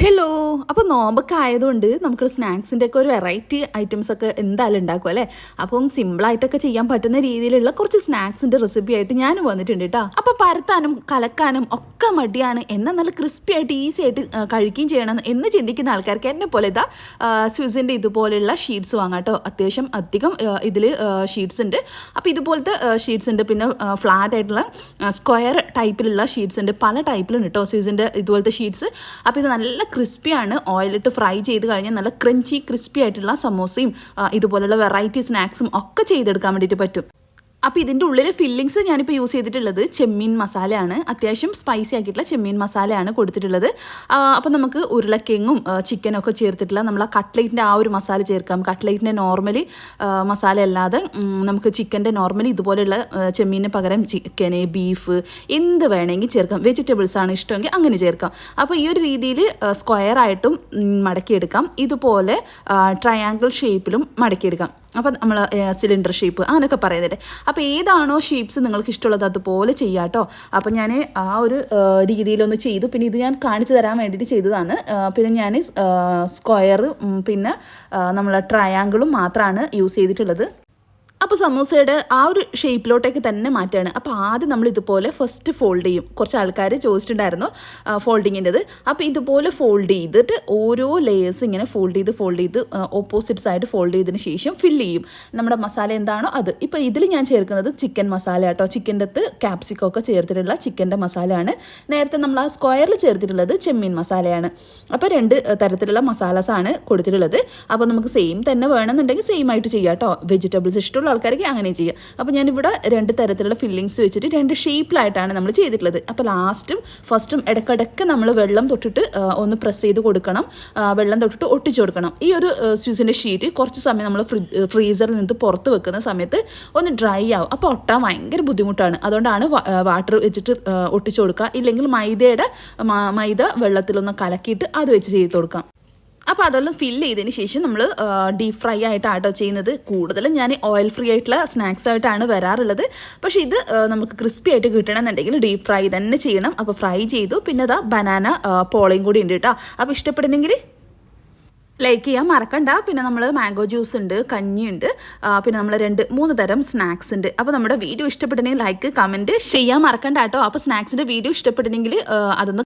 Hello. അപ്പോൾ നോമ്പൊക്കെ ആയതുകൊണ്ട് നമുക്ക് സ്നാക്സിൻ്റെ ഒക്കെ ഒരു വെറൈറ്റി ഐറ്റംസ് ഒക്കെ എന്തായാലും ഉണ്ടാക്കും അല്ലേ. അപ്പം സിമ്പിളായിട്ടൊക്കെ ചെയ്യാൻ പറ്റുന്ന രീതിയിലുള്ള കുറച്ച് സ്നാക്സിൻ്റെ റെസിപ്പി ആയിട്ട് ഞാൻ വന്നിട്ടുണ്ട് കേട്ടോ. അപ്പോൾ പരത്താനും കലക്കാനും ഒക്കെ മടിയാണ്, എന്നാൽ നല്ല ക്രിസ്പി ആയിട്ട് ഈസി ആയിട്ട് കഴിക്കുകയും ചെയ്യണം എന്ന് ചിന്തിക്കുന്ന ആൾക്കാർക്ക് എന്നെ പോലെ ഇതാ സ്വിസിൻ്റെ ഇതുപോലെയുള്ള ഷീറ്റ്സ് വാങ്ങാം കേട്ടോ. അത്യാവശ്യം അധികം ഇതിൽ ഷീറ്റ്സ് ഉണ്ട്. അപ്പോൾ ഇതുപോലത്തെ ഷീറ്റ്സ് ഉണ്ട്, പിന്നെ ഫ്ലാറ്റ് ആയിട്ടുള്ള സ്ക്വയർ ടൈപ്പിലുള്ള ഷീറ്റ്സ് ഉണ്ട്, പല ടൈപ്പിലുണ്ട് കേട്ടോ സ്വിസിൻ്റെ ഇതുപോലത്തെ ഷീറ്റ്സ്. അപ്പോൾ ഇത് നല്ല ക്രിസ്പിയാണ്, ഓയിലിട്ട് ഫ്രൈ ചെയ്ത് കഴിഞ്ഞാൽ നല്ല ക്രഞ്ചി ക്രിസ്പി ആയിട്ടുള്ള സമോസയും ഇതുപോലുള്ള വെറൈറ്റി സ്നാക്സും ഒക്കെ ചെയ്തെടുക്കാൻ വേണ്ടിയിട്ട് പറ്റും. അപ്പോൾ ഇതിൻ്റെ ഉള്ളിലെ ഫില്ലിങ്സ് ഞാനിപ്പോൾ യൂസ് ചെയ്തിട്ടുള്ളത് ചെമ്മീൻ മസാലയാണ്, അത്യാവശ്യം സ്പൈസി ആക്കിയിട്ടുള്ള ചെമ്മീൻ മസാലയാണ് കൊടുത്തിട്ടുള്ളത്. അപ്പോൾ നമുക്ക് ഉരുളക്കിഴങ്ങും ചിക്കനൊക്കെ ചേർത്തിട്ടുള്ള നമ്മൾ ആ കട്ട്ലേറ്റിൻ്റെ ആ ഒരു മസാല ചേർക്കാം. കട്ട്ലേറ്റിൻ്റെ നോർമലി മസാല അല്ലാതെ നമുക്ക് ചിക്കൻ്റെ നോർമലി ഇതുപോലെയുള്ള ചെമ്മീന് പകരം ചിക്കന് ബീഫ് എന്ത് വേണമെങ്കിൽ ചേർക്കാം. വെജിറ്റബിൾസ് ആണ് ഇഷ്ടമെങ്കിൽ അങ്ങനെ ചേർക്കാം. അപ്പോൾ ഈ ഒരു രീതിയിൽ സ്ക്വയറായിട്ടും മടക്കിയെടുക്കാം, ഇതുപോലെ ട്രയാങ്കിൾ ഷേപ്പിലും മടക്കിയെടുക്കാം. അപ്പോൾ നമ്മൾ സിലിണ്ടർ ഷേപ്പ് അങ്ങനെയൊക്കെ പറയുന്നില്ലേ. അപ്പോൾ ഏതാണോ ഷേപ്സ് നിങ്ങൾക്ക് ഇഷ്ടമുള്ളത് അതുപോലെ ചെയ്യാം കേട്ടോ. അപ്പോൾ ഞാൻ ആ ഒരു രീതിയിലൊന്ന് ചെയ്തു. പിന്നെ ഇത് ഞാൻ കാണിച്ചു തരാൻ വേണ്ടിയിട്ട് ചെയ്തതാണ്. പിന്നെ ഞാൻ സ്ക്വയർ പിന്നെ നമ്മൾ ട്രയാങ്കിളും മാത്രമാണ് യൂസ് ചെയ്തിട്ടുള്ളത്. അപ്പോൾ സമൂസയുടെ ആ ഒരു ഷേപ്പിലോട്ടേക്ക് തന്നെ മാറ്റുകയാണ്. അപ്പോൾ ആദ്യം നമ്മൾ ഇതുപോലെ ഫസ്റ്റ് ഫോൾഡ് ചെയ്യും. കുറച്ച് ആൾക്കാർ ചോദിച്ചിട്ടുണ്ടായിരുന്നു ഫോൾഡിങ്ങിൻ്റെത്. അപ്പോൾ ഇതുപോലെ ഫോൾഡ് ചെയ്തിട്ട് ഓരോ ലെയേഴ്സ് ഇങ്ങനെ ഫോൾഡ് ചെയ്ത് ഓപ്പോസിറ്റ് സൈഡ് ഫോൾഡ് ചെയ്തതിന് ശേഷം ഫില്ല് ചെയ്യും നമ്മുടെ മസാല എന്താണോ അത്. ഇപ്പോൾ ഇതിൽ ഞാൻ ചേർക്കുന്നത് ചിക്കൻ മസാല കേട്ടോ. ചിക്കൻ്റെ അകത്ത് ക്യാപ്സിക്കം ഒക്കെ ചേർത്തിട്ടുള്ള ചിക്കൻ്റെ മസാലയാണ്. നേരത്തെ നമ്മൾ ആ സ്ക്വയറിൽ ചേർത്തിട്ടുള്ളത് ചെമ്മീൻ മസാലയാണ്. അപ്പോൾ രണ്ട് തരത്തിലുള്ള മസാലാസാണ് കൊടുത്തിട്ടുള്ളത്. അപ്പോൾ നമുക്ക് സെയിം തന്നെ വേണമെന്നുണ്ടെങ്കിൽ സെയിം ആയിട്ട് ചെയ്യാം കേട്ടോ. വെജിറ്റബിൾസ് ഇഷ്ടമുള്ള ആൾക്കാർക്ക് അങ്ങനെ ചെയ്യാം. അപ്പോൾ ഞാനിവിടെ രണ്ട് തരത്തിലുള്ള ഫില്ലിങ്സ് വെച്ചിട്ട് രണ്ട് ഷേപ്പിലായിട്ടാണ് നമ്മൾ ചെയ്തിട്ടുള്ളത്. അപ്പോൾ ലാസ്റ്റും ഫസ്റ്റും ഇടയ്ക്കിടയ്ക്ക് നമ്മൾ വെള്ളം തൊട്ടിട്ട് ഒന്ന് പ്രസ് ചെയ്ത് കൊടുക്കണം, വെള്ളം തൊട്ടിട്ട് ഒട്ടിച്ചു കൊടുക്കണം. ഈ ഒരു സ്വിസിൻ്റെ ഷീറ്റ് കുറച്ച് സമയം നമ്മൾ ഫ്രീസറിൽ നിന്ന് പുറത്ത് വെക്കുന്ന സമയത്ത് ഒന്ന് ഡ്രൈ ആവും. അപ്പോൾ ഒട്ടാൻ ഭയങ്കര ബുദ്ധിമുട്ടാണ്. അതുകൊണ്ടാണ് വാട്ടർ വെച്ചിട്ട് ഒട്ടിച്ചു കൊടുക്കുക. ഇല്ലെങ്കിൽ മൈദ വെള്ളത്തിലൊന്ന് കലക്കിയിട്ട് അത് വെച്ച് ചെയ്ത് കൊടുക്കാം. അപ്പോൾ അതെല്ലാം ഫില്ല് ചെയ്തതിന് ശേഷം നമ്മൾ ഡീപ്പ് ഫ്രൈ ആയിട്ടാട്ടോ ചെയ്യുന്നത്. കൂടുതലും ഞാൻ ഓയിൽ ഫ്രീ ആയിട്ടുള്ള സ്നാക്സ് ആയിട്ടാണ് വരാറുള്ളത്. പക്ഷേ ഇത് നമുക്ക് ക്രിസ്പി ആയിട്ട് കിട്ടണമെന്നുണ്ടെങ്കിൽ ഡീപ്പ് ഫ്രൈ തന്നെ ചെയ്യണം. അപ്പോൾ ഫ്രൈ ചെയ്തു. പിന്നെ അതാ ബനാന പോളയും കൂടി ഉണ്ട് കേട്ടോ. അപ്പോൾ ഇഷ്ടപ്പെടുന്നെങ്കിൽ ലൈക്ക് ചെയ്യാൻ മറക്കണ്ട. പിന്നെ നമ്മൾ മാംഗോ ജ്യൂസ് ഉണ്ട്, കഞ്ഞിയുണ്ട്, പിന്നെ നമ്മൾ 2-3 തരം സ്നാക്സ് ഉണ്ട്. അപ്പോൾ നമ്മുടെ വീഡിയോ ഇഷ്ടപ്പെടുന്നെങ്കിൽ ലൈക്ക് കമൻറ്റ് ചെയ്യാൻ മറക്കണ്ട കേട്ടോ. അപ്പോൾ സ്നാക്സിൻ്റെ വീഡിയോ ഇഷ്ടപ്പെടുന്നെങ്കിൽ അതൊന്ന്